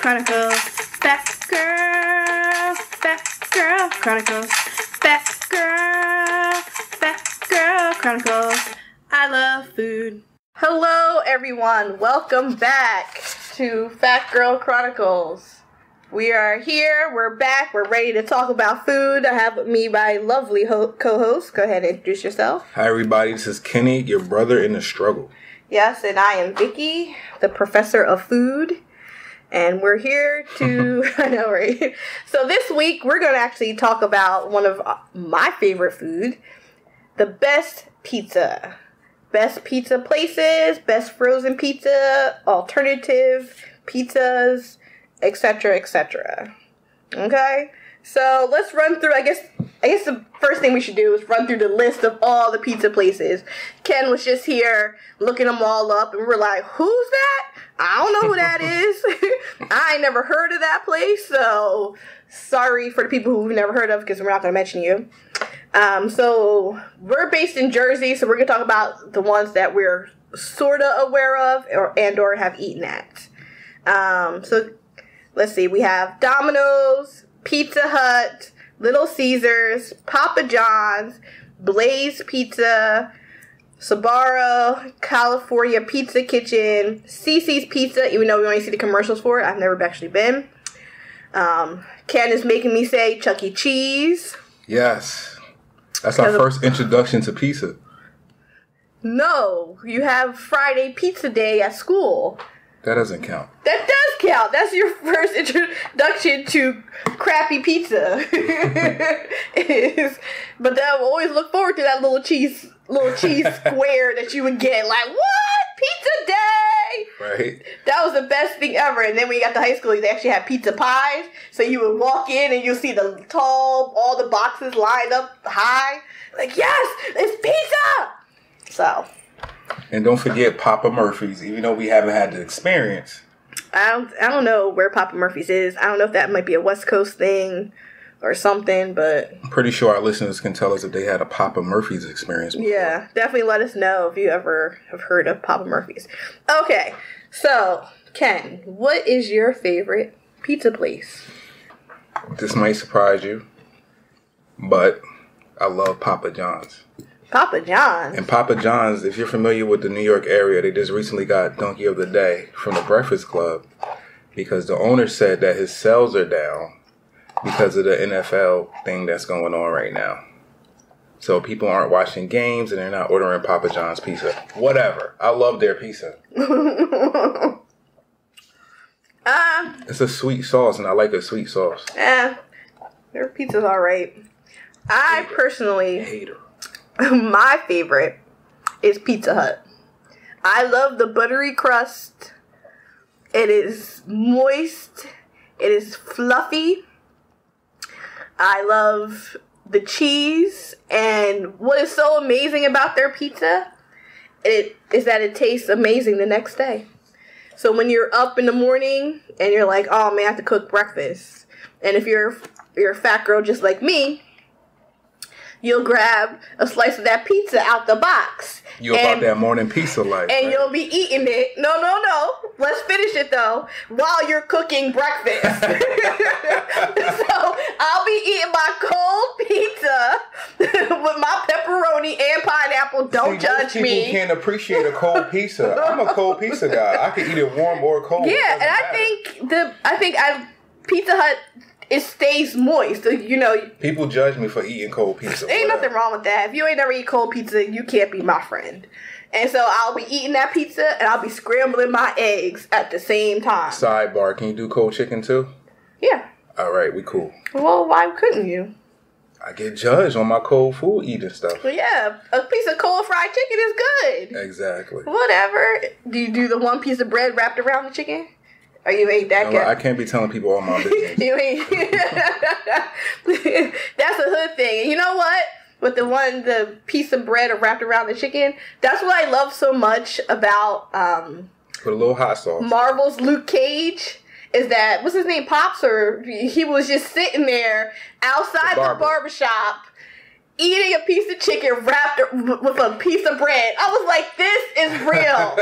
Chronicles. Fat Girl Chronicles. Fat Girl Chronicles. I love food. Hello, everyone. Welcome back to Fat Girl Chronicles. We are here. We're back. We're ready to talk about food. I have with me my lovely co-host. Go ahead and introduce yourself. Hi, everybody. This is Kenny, your brother in the struggle. Yes, and I am Vikki, the professor of food. And we're here to, I know, right? So this week, we're going to actually talk about one of my favorite food, the best pizza. Best pizza places, best frozen pizza, alternative pizzas, etc., etc. Okay? So let's run through, I guess the first thing we should do is run through the list of all the pizza places. Ken was just here looking them all up, and we're like, who's that? I don't know who that is. I ain't never heard of that place, so sorry for the people who we've never heard of, because we're not going to mention you. So we're based in Jersey, so we're going to talk about the ones that we're sort of aware of or have eaten at. So let's see. We have Domino's, Pizza Hut, Little Caesars, Papa John's, Blaze Pizza, Sbarro, California Pizza Kitchen, CiCi's Pizza, even though we only see the commercials for it. I've never actually been. Ken is making me say Chuck E. Cheese. Yes. That's our first introduction to pizza. No, you have Friday Pizza Day at school. That doesn't count. That does count. That's your first introduction to crappy pizza. But I always look forward to that little cheese square that you would get. Like, what? Pizza Day! Right. That was the best thing ever. And then when you got to high school, they actually had pizza pies. So you would walk in and you'll see the all the boxes lined up high. Like, yes, it's pizza! So. And don't forget Papa Murphy's, even though we haven't had the experience. I don't know where Papa Murphy's is. I don't know if that might be a West Coast thing or something, but I'm pretty sure our listeners can tell us if they had a Papa Murphy's experience before. Yeah, definitely let us know if you ever have heard of Papa Murphy's. Okay, so Ken, what is your favorite pizza place? This might surprise you, but I love Papa John's. Papa John's? And Papa John's, if you're familiar with the New York area, they just recently got Donkey of the Day from the Breakfast Club because the owner said that his sales are down because of the NFL thing that's going on right now. So people aren't watching games and they're not ordering Papa John's pizza. Whatever. I love their pizza. It's a sweet sauce and I like a sweet sauce. Their pizza's alright. I personally... Hater. My favorite is Pizza Hut. I love the buttery crust. It is moist. It is fluffy. I love the cheese. And what is so amazing about their pizza is that it tastes amazing the next day. So when you're up in the morning and you're like, oh man, I have to cook breakfast. And if you're a fat girl just like me, you'll grab a slice of that pizza out the box. You about that morning pizza life. And right? You'll be eating it. No. Let's finish it, though, while you're cooking breakfast. So, I'll be eating my cold pizza with my pepperoni and pineapple. Don't judge me. People can't appreciate a cold pizza. I'm a cold pizza guy. I can eat it warm or cold. Yeah, and I think Pizza Hut... It stays moist, so, people judge me for eating cold pizza. Ain't nothing wrong with that. If you ain't never eat cold pizza, you can't be my friend. And so I'll be eating that pizza, and I'll be scrambling my eggs at the same time. Sidebar, can you do cold chicken too? Yeah. All right, we cool. Well, why couldn't you? I get judged on my cold food eating stuff. Well, yeah, a piece of cold fried chicken is good. Exactly. Whatever. Do you do the one piece of bread wrapped around the chicken? Or you ain't that guy? I can't be telling people all my business. You ain't. That's a hood thing. And you know what? With the piece of bread wrapped around the chicken, that's what I love so much about With a little hot sauce. Marvel's Luke Cage. Is that, what's his name, Pops? Or he was just sitting there outside the barbershop eating a piece of chicken wrapped with a piece of bread. I was like, this is real.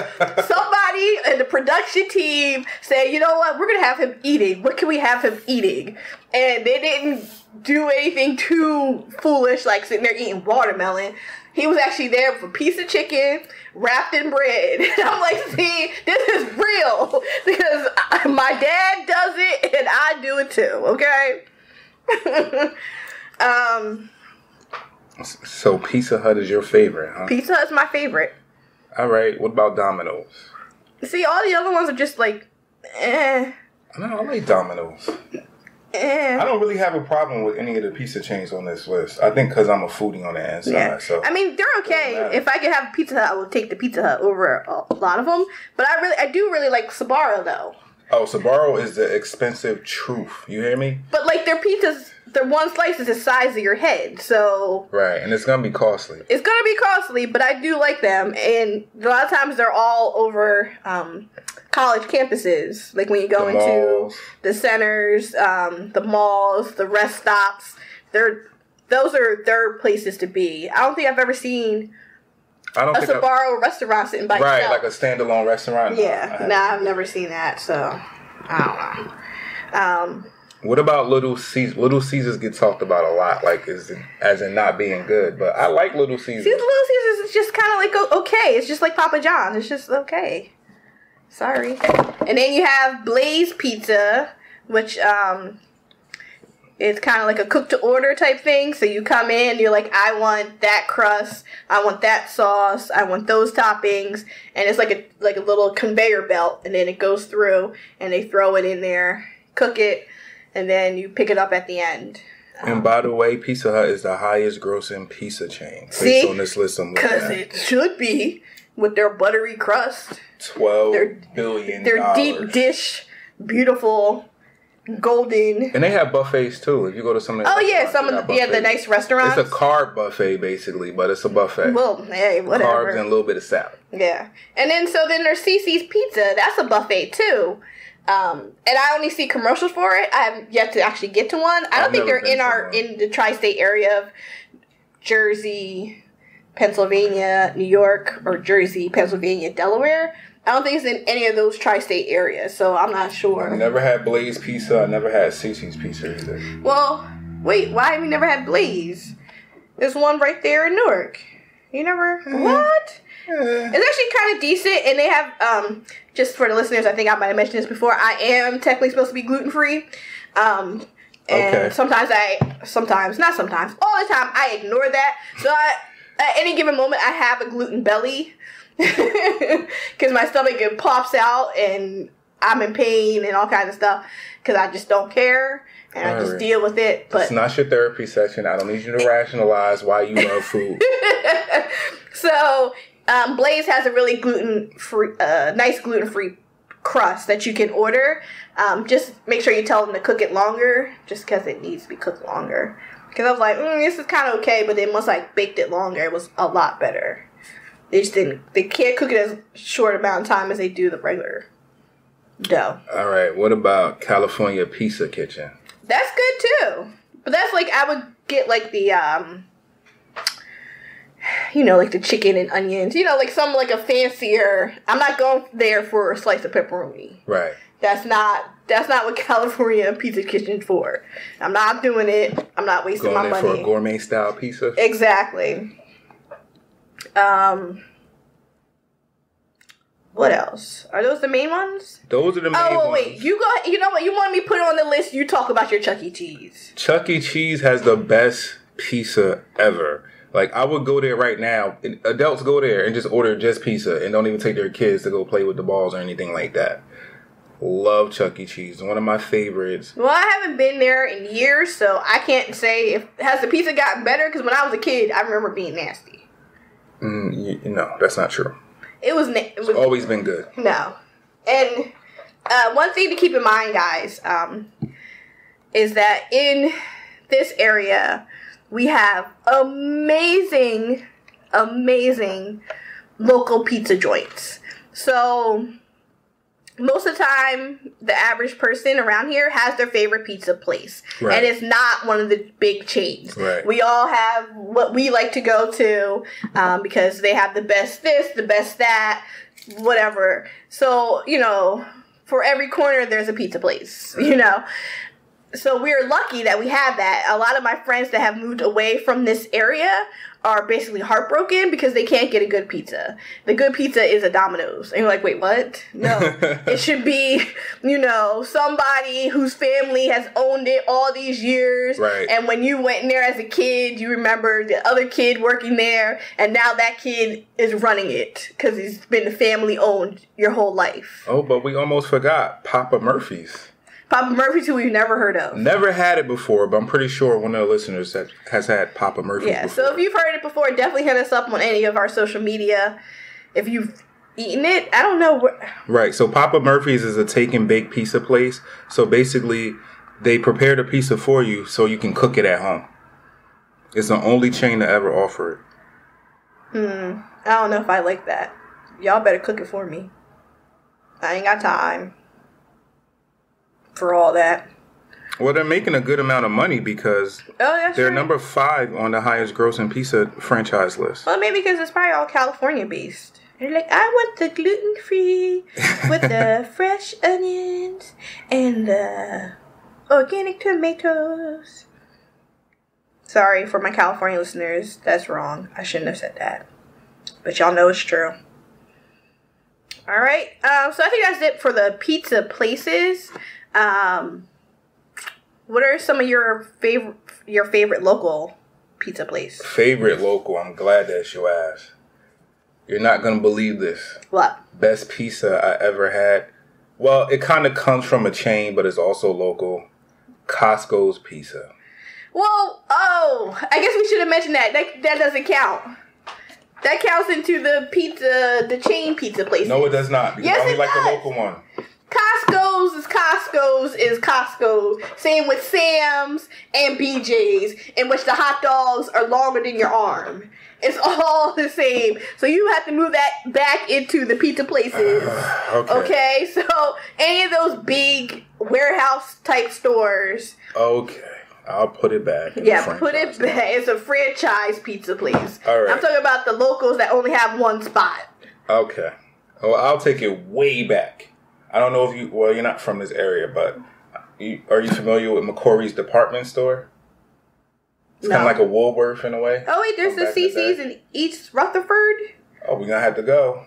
Somebody in the production team said, you know what, we're going to have him eating. What can we have him eating? And they didn't do anything too foolish, like sitting there eating watermelon. He was actually there with a piece of chicken wrapped in bread. And I'm like, see, this is real. Because my dad does it and I do it too, okay? So Pizza Hut is your favorite, huh? Pizza Hut's my favorite. All right. What about Domino's? See, all the other ones are just like, eh. No, I like Domino's. I don't really have a problem with any of the pizza chains on this list. I think because I'm a foodie on the inside. Yeah. So I mean, they're okay. If I could have Pizza Hut, I would take the Pizza Hut over a lot of them. But I do really like Sbarro though. Oh, Sbarro is the expensive truth. You hear me? But like their pizzas, their one slice is the size of your head, so right, and it's gonna be costly. It's gonna be costly, but I do like them, and a lot of times they're all over college campuses. Like when you go into the centers, the malls, the rest stops. Those are their places to be. I don't think I've ever seen a Sbarro restaurant sitting by itself. Right, like a standalone restaurant. Yeah, I've never seen that, so I don't know. What about Little Caesars? Little Caesars get talked about a lot, like as in not being good. But I like Little Caesars. See, Little Caesars is just kind of like okay. It's just like Papa John's. It's just okay. Sorry. And then you have Blaze Pizza, which it's kind of like a cook to order type thing. So you come in, you're like, I want that crust, I want that sauce, I want those toppings, and it's like a little conveyor belt, and then it goes through, and they throw it in there, cook it, and then you pick it up at the end. And by the way, Pizza Hut is the highest grossing pizza chain based on this list. Because it should be with their buttery crust. $12 billion. Their deep dish, beautiful, golden. And they have buffets too. If you go to some of the the nice restaurants. It's a carb buffet basically, but it's a buffet. Well, hey, whatever. Carbs and a little bit of salad. Yeah, and then there's CC's Pizza. That's a buffet too. And I only see commercials for it. I have yet to actually get to one. I don't think they're in the tri-state area of Jersey, Pennsylvania, New York, or Jersey, Pennsylvania, Delaware. I don't think it's in any of those tri-state areas, so I'm not sure. I never had Blaze Pizza. I never had CC's Pizza either. Well, wait, why have you never had Blaze? There's one right there in Newark. You never? What? It's actually kind of decent, and they have, just for the listeners, I think I might have mentioned this before, I am technically supposed to be gluten-free, and sometimes, not sometimes, all the time, I ignore that, so at any given moment, I have a gluten belly, because my stomach pops out, and I'm in pain, and all kinds of stuff, because I just don't care, and I just deal with it, but... It's not your therapy session. I don't need you to rationalize why you love food. So... Blaze has a really nice gluten-free crust that you can order. Just make sure you tell them to cook it longer, just because it needs to be cooked longer. Because I was like, this is kind of okay, but then once I baked it longer, it was a lot better. They can't cook it as short amount of time as they do the regular dough. All right, what about California Pizza Kitchen? That's good too, but that's like I would get like the like the chicken and onions, like some like a fancier. I'm not going there for a slice of pepperoni. Right. That's not what California Pizza Kitchen's for. I'm not doing it. I'm not wasting my money. Going there for a gourmet style pizza. Exactly. What else? Are those the main ones? Those are the main ones. Oh, wait. You know what? You want me to put it on the list? You talk about your Chuck E. Cheese. Chuck E. Cheese has the best pizza ever. Like, I would go there right now. Adults go there and just order just pizza and don't even take their kids to go play with the balls or anything like that. Love Chuck E. Cheese. One of my favorites. Well, I haven't been there in years, so I can't say has the pizza gotten better, because when I was a kid, I remember being nasty. No, that's not true. It's always been good. No. And one thing to keep in mind, guys, is that in this area, we have amazing local pizza joints. So, most of the time, the average person around here has their favorite pizza place. Right. And it's not one of the big chains. Right. We all have what we like to go to because they have the best this, the best that, whatever. So, you know, for every corner, there's a pizza place, you know. So we're lucky that we have that. A lot of my friends that have moved away from this area are basically heartbroken because they can't get a good pizza. The good pizza is a Domino's. And you're like, wait, what? No. It should be, you know, somebody whose family has owned it all these years. Right. And when you went in there as a kid, you remember the other kid working there. And now that kid is running it because he's been family owned your whole life. Oh, but we almost forgot Papa Murphy's. Papa Murphy's, who we've never heard of. Never had it before, but I'm pretty sure one of the listeners that has had Papa Murphy's before. So if you've heard it before, definitely hit us up on any of our social media. If you've eaten it, I don't know. Right, so Papa Murphy's is a take and bake pizza place. So basically, they prepare the pizza for you so you can cook it at home. It's the only chain to ever offer it. I don't know if I like that. Y'all better cook it for me. I ain't got time for all that. Well, they're making a good amount of money because they're true. number 5 on the highest grossing pizza franchise list. Well, maybe because it's probably all California based. They're like, I want the gluten-free with the fresh onions and the organic tomatoes. Sorry for my California listeners. That's wrong. I shouldn't have said that. But y'all know it's true. All right. So I think that's it for the pizza places. What are some of your favorite local pizza place? Favorite local? I'm glad that you asked. You're not gonna believe this. What? Best pizza I ever had. Well, it kind of comes from a chain, but it's also local. Costco's pizza. Well, I guess we should have mentioned that. That doesn't count. That counts into the chain pizza place. No, it does not. Because yes, I only like does. the local one. Costco's is Costco's. Same with Sam's and BJ's, in which the hot dogs are longer than your arm. It's all the same. So you have to move that back into the pizza places. Okay? So any of those big warehouse type stores. Okay. I'll put it back. Yeah, put it back. It's a franchise pizza place. All right. I'm talking about the locals that only have one spot. Okay. Well, I'll take it way back. I don't know if you're not from this area, but are you familiar with McCorry's department store? It's kind of like a Woolworth in a way. Oh, wait, there's the CC's in East Rutherford. Oh, we're going to have to go.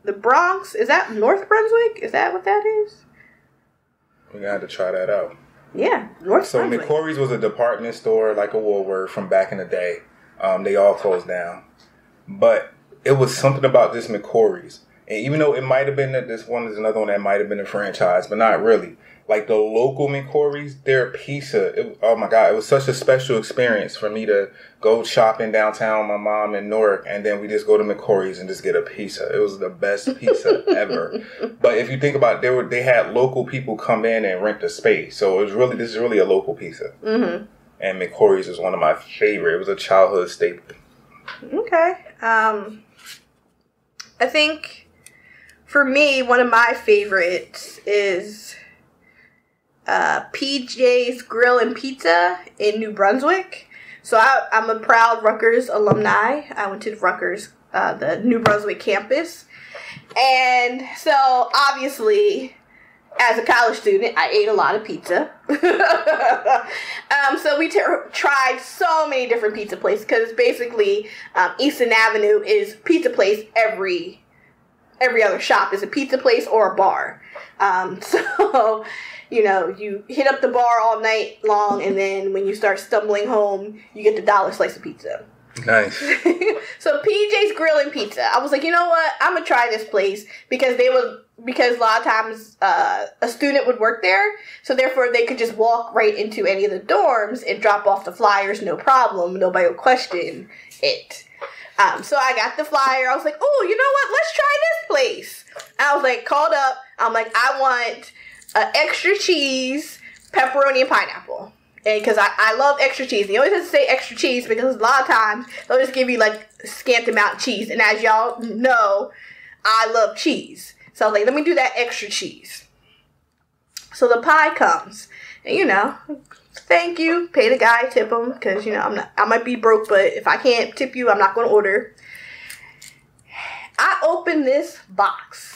The Bronx. Is that North Brunswick? Is that what that is? We're going to have to try that out. Yeah, North Brunswick. So McCorry's was a department store like a Woolworth from back in the day. They all closed down. But it was something about this McCorry's. And even though it might have been that this one is another one that might have been a franchise, but not really. Like the local McCorry's, their pizza, oh my God, it was such a special experience for me to go shopping downtown with my mom in Newark, and then we just go to McCorry's and just get a pizza. It was the best pizza ever. But if you think about it, they had local people come in and rent the space. So this is really a local pizza. Mm-hmm. And McCorry's is one of my favorite. It was a childhood staple. Okay. I think for me, one of my favorites is PJ's Grill and Pizza in New Brunswick. So I'm a proud Rutgers alumni. I went to Rutgers, the New Brunswick campus. And so obviously, as a college student, I ate a lot of pizza. So we tried so many different pizza places because basically Easton Avenue is pizza place. Every other shop is a pizza place or a bar. So, you hit up the bar all night long, and then when you start stumbling home, you get the dollar slice of pizza. Nice. So PJ's Grill and Pizza. I was like, you know what? I'm gonna try this place because a lot of times a student would work there, so therefore they could just walk right into any of the dorms and drop off the flyers, no problem. Nobody would question it. So I got the flyer. I was like, oh, you know what? Let's try this place. I was like, called up. I'm like, I want extra cheese, pepperoni, and pineapple. And because I love extra cheese. You always have to say extra cheese because a lot of times they'll just give you like scant amount of cheese. And as y'all know, I love cheese. So I was like, let me do that extra cheese. So the pie comes, and you know, thank you, pay the guy, tip him, because you know I might be broke, but if I can't tip you, I'm not going to order. I open this box.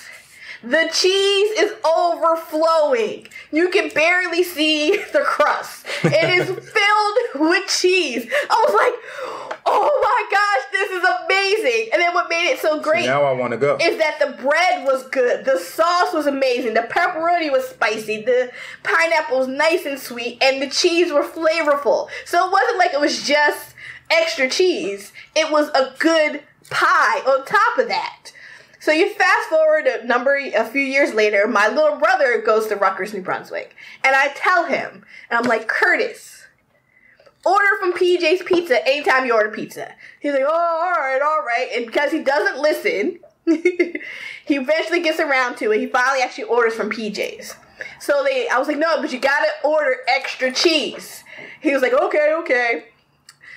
The cheese is overflowing. You can barely see the crust. It is filled with cheese. I was like, oh my gosh, this is amazing. And then what made it so great now I want to go. Is that the bread was good. The sauce was amazing. The pepperoni was spicy. The pineapple was nice and sweet. And the cheese were flavorful. So it wasn't like it was just extra cheese. It was a good pie on top of that. So you fast forward a few years later, my little brother goes to Rutgers, New Brunswick. And I tell him, and I'm like, Curtis, order from PJ's Pizza anytime you order pizza. He's like, oh, all right. And because he doesn't listen, he eventually gets around to it. He finally actually orders from PJ's. So I was like, no, but you gotta order extra cheese. He was like, okay.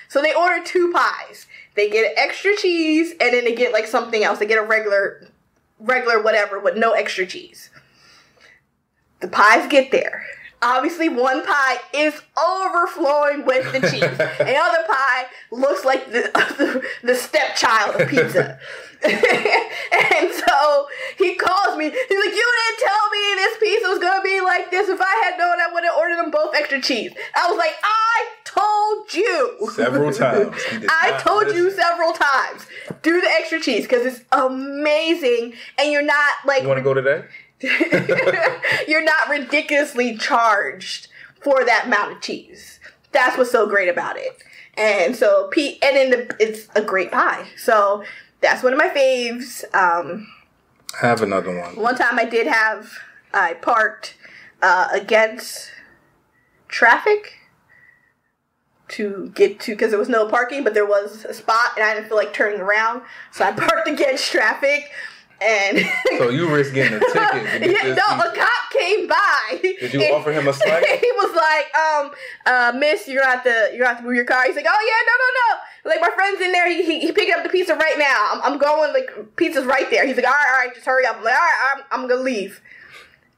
So they ordered 2 pies. They get extra cheese, and then they get like something else. They get a regular whatever with no extra cheese. The pies get there. Obviously, one pie is overflowing with the cheese. And the other pie looks like the stepchild of pizza. And so he calls me. He's like, you didn't tell me this pizza was going to be like this. If I had known, I would have ordered them both extra cheese. I was like, I told you. Several times. I told you several times. Do the extra cheese because it's amazing. And you're not like... You want to go today? You're not ridiculously charged for that amount of cheese. That's what's so great about it. And so, it's a great pie. So that's one of my faves. I have another one. One time I parked against traffic to get to, because there was no parking, but there was a spot and I didn't feel like turning around. So I parked against traffic. And so you risk getting a ticket. A cop came by. Did you offer him a slice? He was like, miss, you're gonna have to move your car. He's like, oh yeah, no. Like my friend's in there. He picked up the pizza right now. I'm going, like, pizza's right there. He's like, all right, just hurry up. I'm like, all right, I'm gonna leave.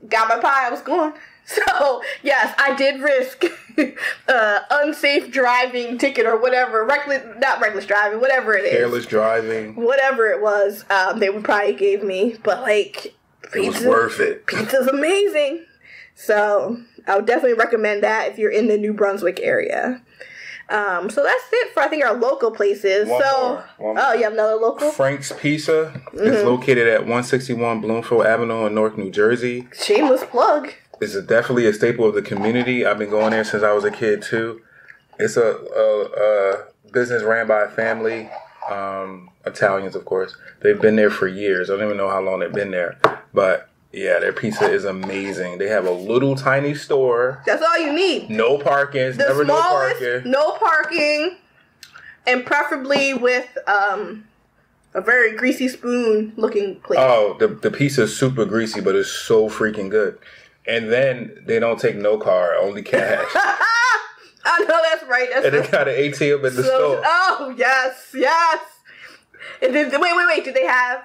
Got my pie. I was going. So yes, I did risk unsafe driving ticket or whatever, not reckless driving, whatever it is, careless driving, whatever it was. They would probably gave me, but like, it was worth it. Pizza's amazing, so I would definitely recommend that if you're in the New Brunswick area. So that's it for, I think, our local places. One more. Oh, you have another local? Frank's Pizza is located at 161 Bloomfield Avenue in Newark, New Jersey. Shameless plug. It's definitely a staple of the community. I've been going there since I was a kid, too. It's a business ran by a family, Italians, of course. They've been there for years. I don't even know how long they've been there. But, yeah, their pizza is amazing. They have a little tiny store. That's all you need. No parking. Never no parking. No parking. And preferably with a very greasy spoon looking plate. Oh, the pizza is super greasy, but it's so freaking good. And then they don't take no card, only cash. I know that's right. And they got an ATM in the store. Oh, yes. And then, wait. Do they have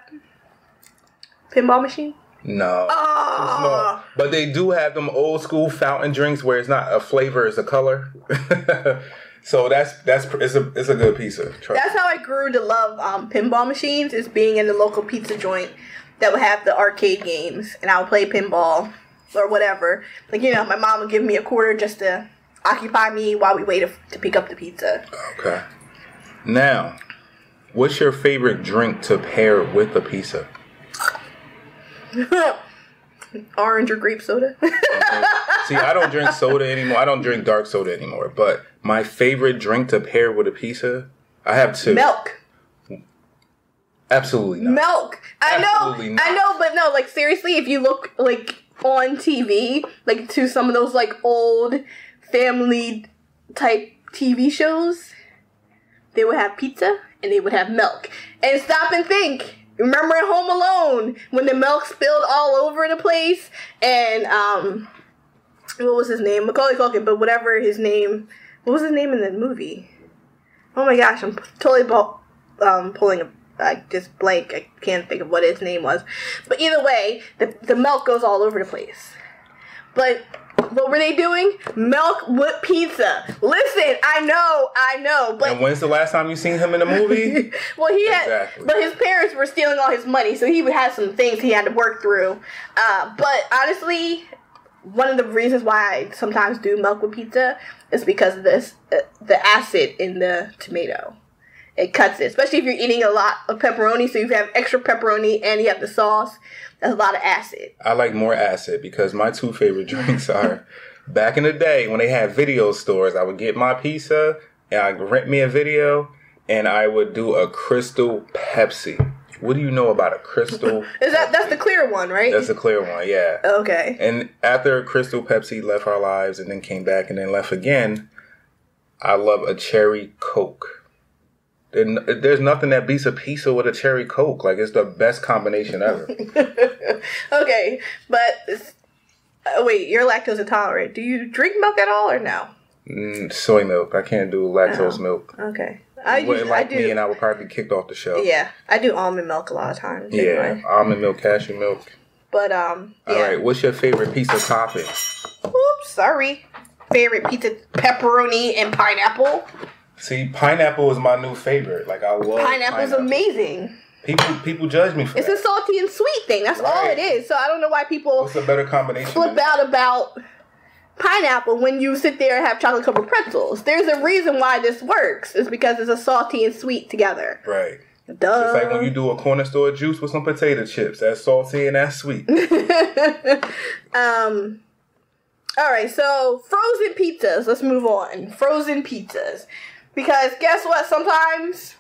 pinball machine? No. Oh. But they do have them old school fountain drinks where it's not a flavor, it's a color. So it's a good pizza. That's how I grew to love pinball machines, is being in the local pizza joint that would have the arcade games, and I would play pinball or whatever. Like, my mom would give me a quarter just to occupy me while we waited to pick up the pizza. Okay. Now, what's your favorite drink to pair with a pizza? Orange or grape soda. See, I don't drink soda anymore. I don't drink dark soda anymore. But my favorite drink to pair with a pizza, I have 2. Milk. Absolutely not. Milk. I know, but no, like, seriously, if you look, like, on TV, like, to some of those, like, old family type TV shows, they would have pizza and they would have milk. And stop and think. Remember in Home Alone when the milk spilled all over the place, and what was his name? Macaulay Culkin, but whatever his name. What was his name in the movie? Oh my gosh, I'm totally pulling a I just blank. I can't think of what his name was. But either way, the milk goes all over the place. But what were they doing? Milk with pizza. Listen, I know. But and when's the last time you seen him in a movie? Well, but his parents were stealing all his money, so he had some things he had to work through. But honestly, one of the reasons why I sometimes do milk with pizza is because of the acid in the tomato. It cuts it, especially if you're eating a lot of pepperoni, so you have extra pepperoni and you have the sauce. That's a lot of acid. I like more acid because my two favorite drinks are, back in the day when they had video stores, I would get my pizza and I'd rent me a video and I would do a Crystal Pepsi. What do you know about a Crystal That's the clear one, right? That's the clear one, yeah. Okay. And after Crystal Pepsi left our lives and then came back and then left again, I love a cherry Coke. There's nothing that beats a pizza with a cherry Coke. Like, it's the best combination ever. Okay, but wait, you're lactose intolerant. Do you drink milk at all or no? Soy milk. I can't do lactose milk. Okay. I do. Me, and I would probably be kicked off the show. Yeah, I do almond milk a lot of times. Yeah, anyway. Almond milk, cashew milk. But yeah. All right, what's your favorite pizza topping? Oops, sorry. Favorite pizza: pepperoni and pineapple. See, pineapple is my new favorite. Like, I love Pineapple's amazing. People judge me for that. It's a salty and sweet thing. That's all it is. So I don't know why people What's a better combination flip out about pineapple when you sit there and have chocolate covered pretzels. There's a reason why this works. It's because it's a salty and sweet together. Right. Duh. It's like when you do a corner store juice with some potato chips. That's salty and that's sweet. All right, so frozen pizzas. Let's move on. Frozen pizzas. Because guess what? Sometimes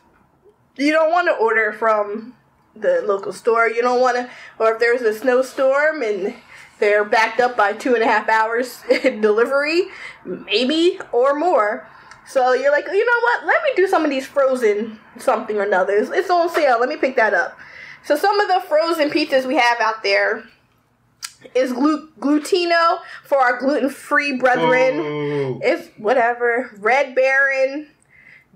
you don't want to order from the local store. You don't want to, or if there's a snowstorm and they're backed up by 2.5 hours in delivery, maybe, or more. So you're like, you know what? Let me do some of these frozen something or another. It's on sale. Let me pick that up. So some of the frozen pizzas we have out there is Glutino for our gluten-free brethren. Ooh. It's whatever. Red Baron,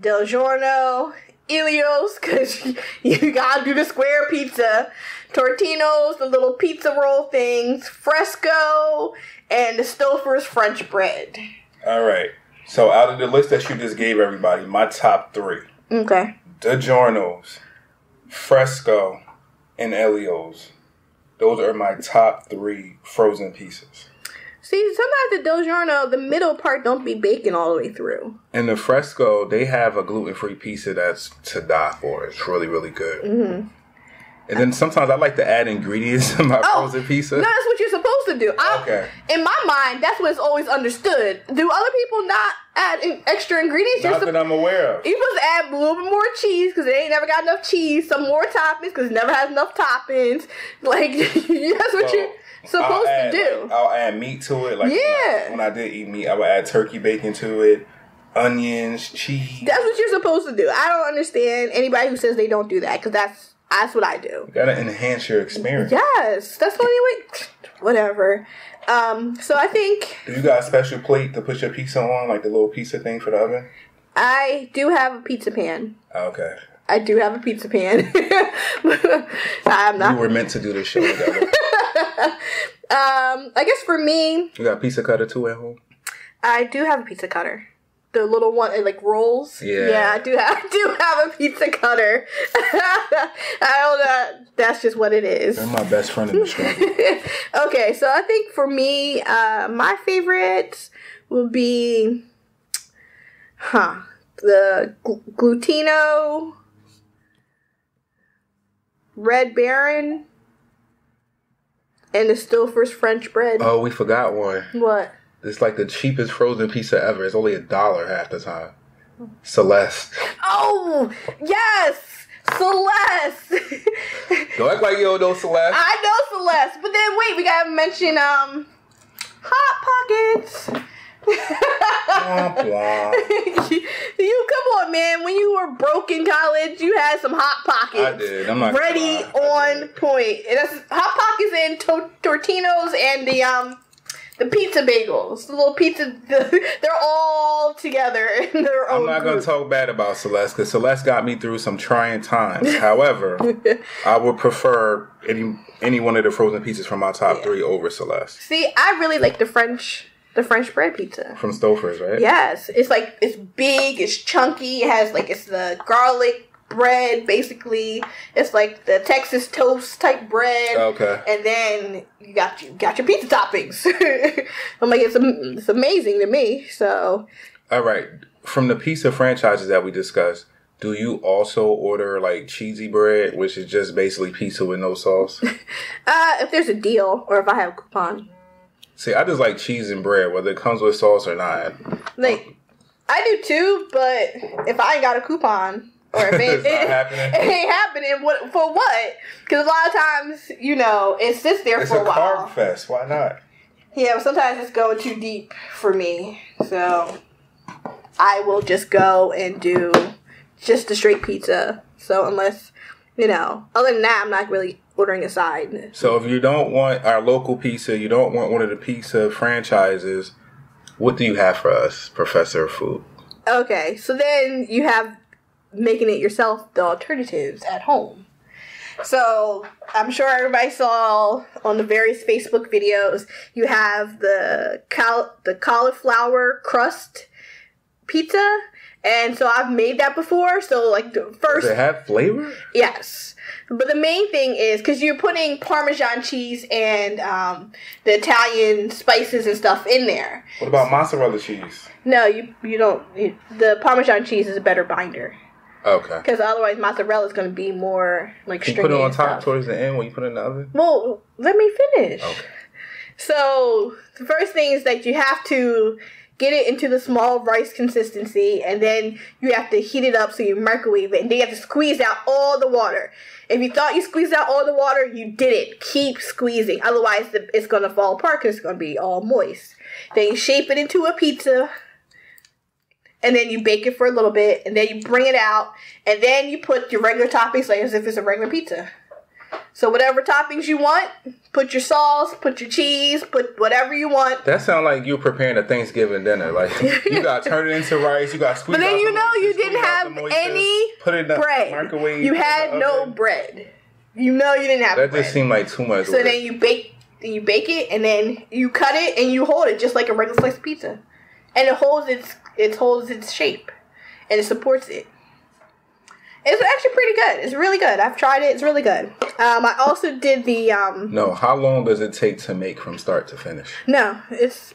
Del Giorno, Ilios, because you gotta do the square pizza. Tortino's, the little pizza roll things. Fresco, and the Stouffer's French bread. All right. So out of the list that you just gave everybody, my top 3. Okay. DiGiorno's, Fresco, and Elio's. Those are my top 3 frozen pizzas. See, sometimes the Del Giorno, the middle part don't be baking all the way through. And the Fresco, they have a gluten-free pizza that's to die for. It's really, really good. Mm-hmm. And then sometimes I like to add ingredients to my frozen pizza. No, that's what you're supposed to do. Okay. In my mind, that's what it's always understood. Do other people not add extra ingredients? Not that I'm aware of. You're supposed to add a little bit more cheese because they ain't never got enough cheese. Some more toppings because it never has enough toppings. Like, that's what you're supposed to do. I'll add meat to it. Like, when I did eat meat, I would add turkey bacon to it. Onions, cheese. That's what you're supposed to do. I don't understand anybody who says they don't do that because that's what I do. You gotta enhance your experience. Yes, that's the only way. Whatever. So I think. Do you got a special plate to put your pizza on, like the little pizza thing for the oven? I do have a pizza pan. Okay. I do have a pizza pan. I'm not. We were meant to do this show together. I guess for me. You got a pizza cutter too at home? I do have a pizza cutter. The little one, it like rolls. Yeah, I do have a pizza cutter. I don't know. That's just what it is. You're my best friend in the struggle. Okay, so I think for me, my favorites will be, the Glutino, Red Baron, and the Stouffer's French bread. Oh, we forgot one. What? It's like the cheapest frozen pizza ever. It's only $1 half the time. Celeste. Oh, yes! Celeste! Don't act like you don't know Celeste. I know Celeste. But then, wait, we gotta mention, Hot Pockets. Blah, blah. You, come on, man. When you were broke in college, you had some Hot Pockets. I did. I'm not ready on point. And that's Hot Pockets and Tortino's and the The pizza bagels. The little pizza. They're all together in their own I'm not going to talk bad about Celeste because Celeste got me through some trying times. However, I would prefer any one of the frozen pizzas from my top 3 over Celeste. See, I really like the French bread pizza. From Stouffer's, right? Yes. It's like, it's big, it's chunky, it has like, it's the garlic bread, basically. It's like the Texas toast type bread. Okay. And then you got your pizza toppings. I'm like, it's amazing to me. So. All right. From the pizza franchises that we discussed, do you also order like cheesy bread, which is just basically pizza with no sauce? If there's a deal or if I have a coupon. See, I just like cheese and bread, whether it comes with sauce or not. Like, I do too, but if I ain't got a coupon, or if it ain't happening, for what? Because a lot of times, it sits there for a while. It's a carb fest. Why not? Yeah, but sometimes it's going too deep for me. So I will just go and do just the straight pizza. So unless, other than that, I'm not really ordering a side. So if you don't want our local pizza, you don't want one of the pizza franchises, what do you have for us, Professor of Food? Okay, so then you have making it yourself, the alternatives at home. So I'm sure everybody saw on the various Facebook videos, you have the cauliflower crust pizza. And so I've made that before. So like the first... Does it have flavor? Yes. But the main thing is, because you're putting Parmesan cheese and the Italian spices and stuff in there. What about mozzarella cheese? No, you don't. The Parmesan cheese is a better binder. Okay. Because otherwise mozzarella is going to be more like stringy. You put it on top stuff towards the end when you put it in the oven? Well, let me finish. Okay. So the first thing is that you have to get it into the small rice consistency, and then you have to heat it up so you microwave it, and then you have to squeeze out all the water. If you thought you squeezed out all the water, you didn't. Keep squeezing. Otherwise, it's going to fall apart because it's going to be all moist. Then you shape it into a pizza, and then you bake it for a little bit, and then you bring it out, and then you put your regular toppings like as if it's a regular pizza. So whatever toppings you want, put your sauce, put your cheese, put whatever you want. That sounds like you're preparing a Thanksgiving dinner. Like, you got to turn it into rice, you got to squeeze But then out you didn't have any put it in the bread. Microwave. You had no bread. You didn't have bread. That just seemed like too much So work. then you bake it, and then you cut it, and you hold it just like a regular slice of pizza. And it holds its shape, and it supports it. It's actually pretty good. It's really good. I've tried it. It's really good. I also did the... No, how long does it take to make from start to finish? No, it's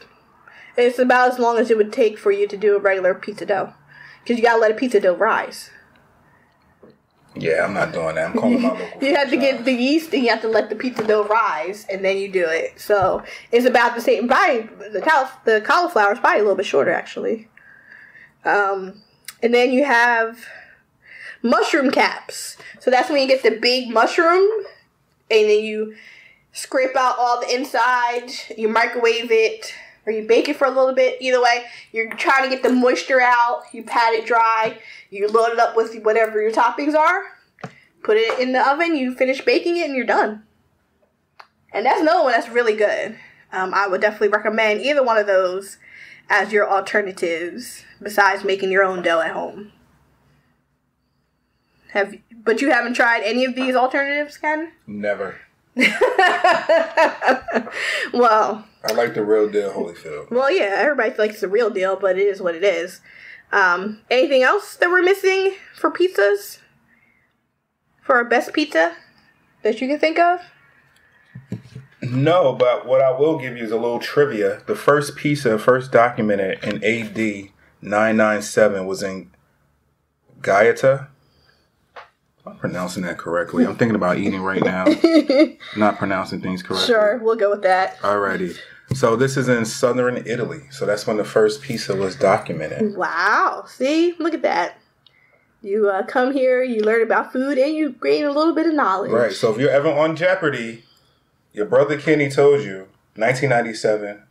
about as long as it would take for you to do a regular pizza dough. Because you got to let a pizza dough rise. Yeah, I'm not doing that. I'm calling my local You have to get the yeast, and you have to let the pizza dough rise, and then you do it. So it's about the same. Probably the cauliflower is probably a little bit shorter, actually. And then you have mushroom caps. So that's when you get the big mushroom, and then you scrape out all the inside. You microwave it, or you bake it for a little bit. Either way, you're trying to get the moisture out. You pat it dry. You load it up with whatever your toppings are. Put it in the oven. You finish baking it, and you're done. And that's another one that's really good. I would definitely recommend either one of those as your alternatives besides making your own dough at home. But you haven't tried any of these alternatives, Ken? Never. Well, I like the real deal Holyfield. Well, yeah, everybody likes the real deal, but it is what it is. Anything else that we're missing for pizzas? For our best pizza that you can think of? No, but what I will give you is a little trivia. The first pizza, first documented in AD 997 was in Gaeta. I'm pronouncing that correctly. I'm thinking about eating right now. Not pronouncing things correctly. Sure, we'll go with that. Alrighty. So this is in southern Italy. So that's when the first pizza was documented. Wow. See? Look at that. You come here, you learn about food, and you gain a little bit of knowledge. Right. So if you're ever on Jeopardy, your brother Kenny told you 997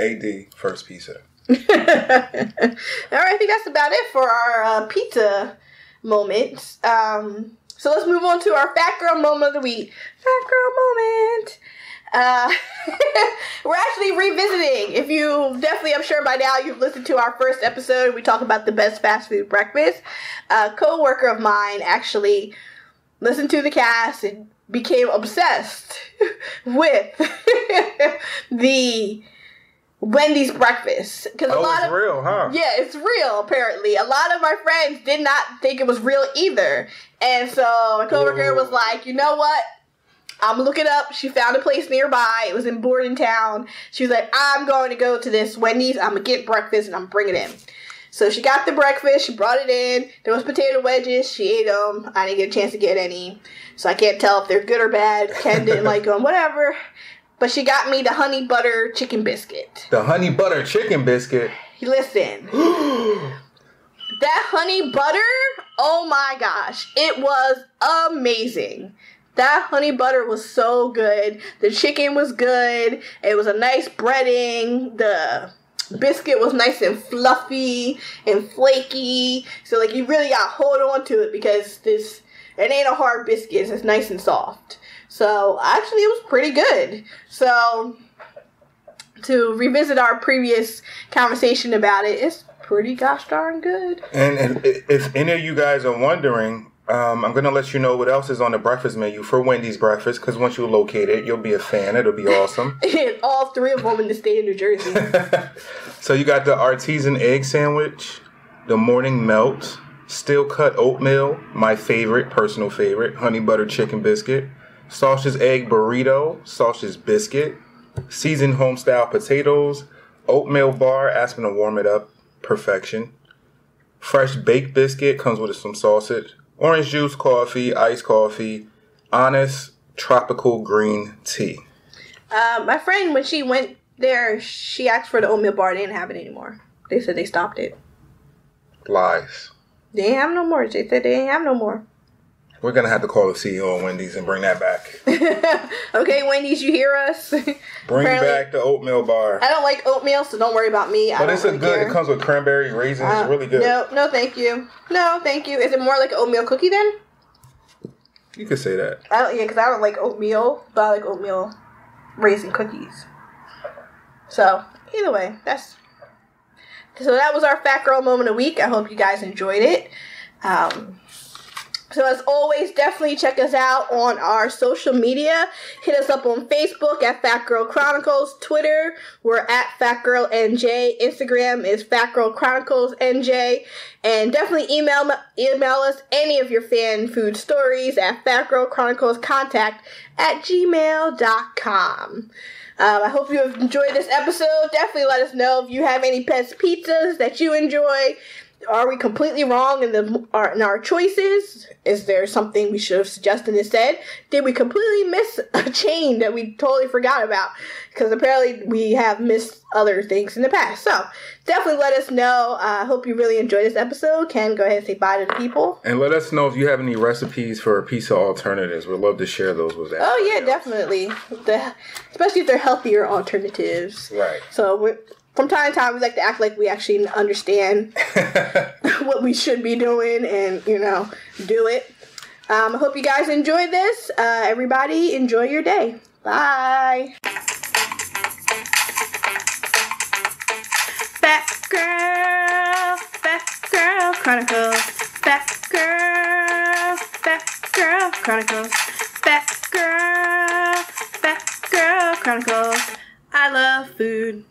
AD, first pizza. All right, I think that's about it for our pizza moments. So let's move on to our fat girl moment of the week. Fat girl moment. We're actually revisiting. If you definitely, I'm sure by now you've listened to our first episode. We talk about the best fast food breakfast. A co-worker of mine actually listened to the cast and became obsessed with the Wendy's breakfast. It's real, huh? Yeah, it's real, apparently. A lot of my friends did not think it was real either. And so my coworker was like, you know what? I'm gonna look it up. She found a place nearby. It was in Bordentown. She was like, I'm going to go to this Wendy's. I'm gonna get breakfast and I'm bringing it in. So she got the breakfast. She brought it in. There was potato wedges. She ate them. I didn't get a chance to get any. So I can't tell if they're good or bad. Ken didn't like them, whatever. But she got me the honey butter chicken biscuit. The honey butter chicken biscuit? Listen. That honey butter, oh my gosh. It was amazing. That honey butter was so good. The chicken was good. It was a nice breading. The biscuit was nice and fluffy and flaky. So, like, you really got to hold on to it because it ain't a hard biscuit. It's nice and soft. So, actually, it was pretty good. So, to revisit our previous conversation about it, it's pretty gosh darn good. And if any of you guys are wondering, I'm going to let you know what else is on the breakfast menu for Wendy's breakfast, because once you locate it, you'll be a fan. It'll be awesome. All three of them in the state of New Jersey. So you got the artisan egg sandwich, the morning melt, steel cut oatmeal, my favorite, personal favorite, honey butter chicken biscuit, sausage egg burrito, sausage biscuit, seasoned home-style potatoes, oatmeal bar, asking to warm it up, perfection, fresh baked biscuit, comes with some sausage, orange juice, coffee, iced coffee, honest tropical green tea. My friend, when she went there, she asked for the oatmeal bar. They didn't have it anymore. They said they stopped it. Lies. They ain't have no more. They said they ain't have no more. We're going to have to call the CEO of Wendy's and bring that back. Okay, Wendy's, you hear us? Bring back the oatmeal bar. I don't like oatmeal, so don't worry about me. But it's it comes with cranberry, raisins. It's really good. No, thank you. No, thank you. Is it more like an oatmeal cookie then? You could say that. Because I don't like oatmeal, but I like oatmeal raisin cookies. So, either way, so that was our Fat Girl Moment of the Week. I hope you guys enjoyed it. So as always, definitely check us out on our social media. Hit us up on Facebook at Fat Girl Chronicles. Twitter, we're at Fat Girl NJ. Instagram is Fat Girl Chronicles NJ. And definitely email us any of your fan food stories at fatgirlchroniclescontact@gmail.com. I hope you have enjoyed this episode. Definitely let us know if you have any pet pizzas that you enjoy. Are we completely wrong in our choices? Is there something we should have suggested instead? Did we completely miss a chain that we totally forgot about? Because apparently we have missed other things in the past. So definitely let us know. I hope you really enjoyed this episode. Ken, go ahead and say bye to the people. And let us know if you have any recipes for pizza alternatives. We'd love to share those with us. Oh, yeah, definitely. Especially if they're healthier alternatives. Right. So from time to time, we like to act like we actually understand what we should be doing and, do it. I hope you guys enjoyed this. Everybody, enjoy your day. Bye. Fat Girl Chronicles. Fat Girl Chronicles. Fat Girl Chronicles. I love food.